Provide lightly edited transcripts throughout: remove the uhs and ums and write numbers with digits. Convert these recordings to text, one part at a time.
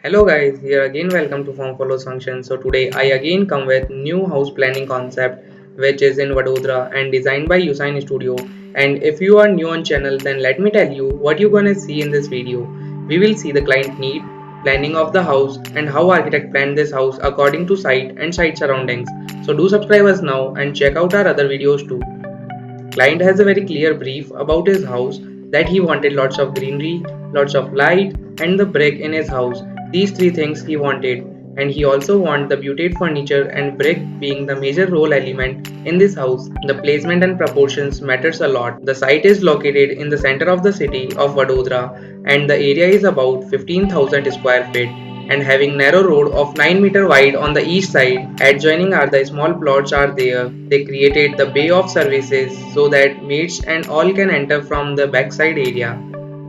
Hello guys, here again welcome to Form Follows Function. So today I again come with new house planning concept which is in Vadodara and designed by Usain Studio. And if you are new on channel, then let me tell you what you're gonna see in this video. We will see the client need, planning of the house and how architect planned this house according to site and site surroundings. So do subscribe us now and check out our other videos too. Client has a very clear brief about his house that he wanted lots of greenery, lots of light, and the brick in his house. These three things he wanted, and he also wanted the beautiful furniture and brick being the major role element in this house. The placement and proportions matters a lot. The site is located in the center of the city of Vadodara, and the area is about 15,000 square feet and having narrow road of 9 meter wide on the east side. Adjoining are the small plots are there. They created the bay of services so that maids and all can enter from the backside area.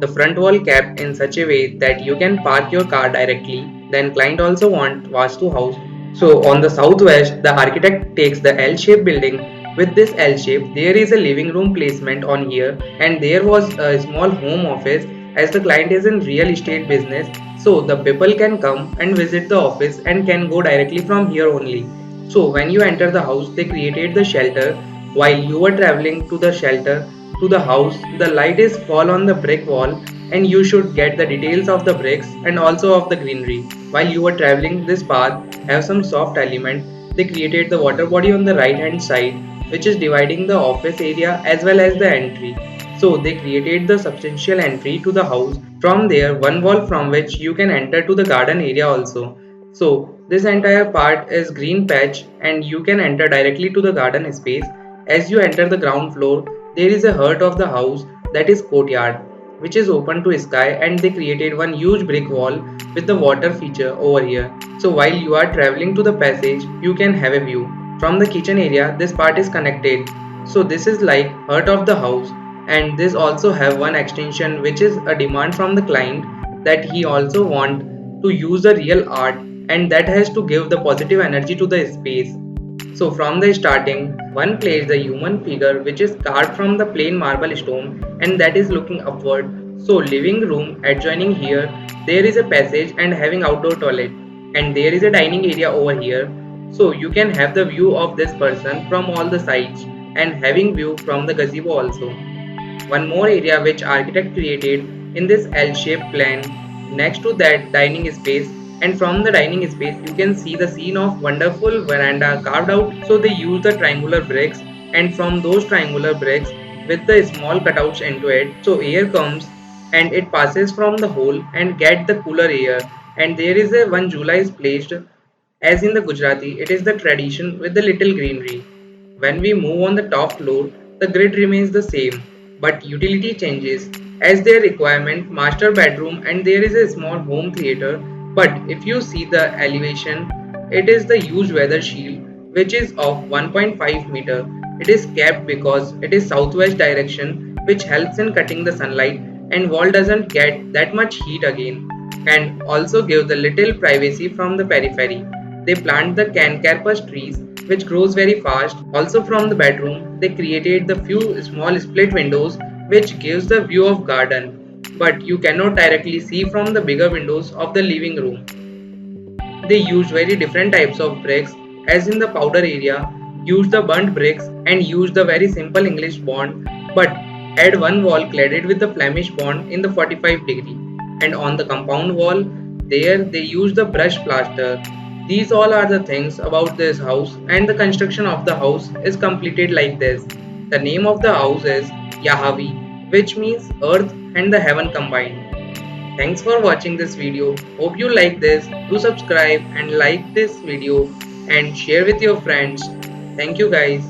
The front wall kept in such a way that you can park your car directly. Then client also want Vastu house. So on the southwest, the architect takes the L-shaped building. With this L shape, there is a living room placement on here and there was a small home office as the client is in real estate business, so the people can come and visit the office and can go directly from here only. So when you enter the house, they created the shelter. While you were traveling to the shelter to the house, the light is fall on the brick wall and you should get the details of the bricks and also of the greenery. While you were traveling this path have some soft element. They created the water body on the right hand side which is dividing the office area as well as the entry. So they created the substantial entry to the house. From there, one wall from which you can enter to the garden area also. So this entire part is green patch and you can enter directly to the garden space. As you enter the ground floor, there is a heart of the house that is courtyard which is open to sky, and they created one huge brick wall with the water feature over here. So while you are traveling to the passage, you can have a view. From the kitchen area, this part is connected. So this is like heart of the house, and this also have one extension which is a demand from the client that he also want to use the real art and that has to give the positive energy to the space. So from the starting, one places the human figure which is carved from the plain marble stone and that is looking upward. So living room adjoining here, there is a passage and having outdoor toilet, and there is a dining area over here. So you can have the view of this person from all the sides and having view from the gazebo also. One more area which architect created in this L-shaped plan next to that dining space, and from the dining space you can see the scene of wonderful veranda carved out. So they use the triangular bricks, and from those triangular bricks with the small cutouts into it, so air comes and it passes from the hole and get the cooler air. And there is a one jula is placed as in the Gujarati, it is the tradition with the little greenery. When we move on the top floor, the grid remains the same, but utility changes as their requirement master bedroom, and there is a small home theater. But if you see the elevation, it is the huge weather shield which is of 1.5 meter. It is kept because it is southwest direction which helps in cutting the sunlight and wall doesn't get that much heat again, and also give the little privacy from the periphery. They plant the cankerpus trees which grows very fast. Also from the bedroom, they created the few small split windows which gives the view of garden, but you cannot directly see from the bigger windows of the living room. They use very different types of bricks, as in the powder area, use the burnt bricks and use the very simple English bond, but add one wall cladded with the Flemish bond in the 45 degree. And on the compound wall, there they use the brush plaster. These all are the things about this house, and the construction of the house is completed like this. The name of the house is Yahavi, which means earth and the heaven combined. Thanks for watching this video. Hope you like this. Do subscribe and like this video and share with your friends. Thank you guys.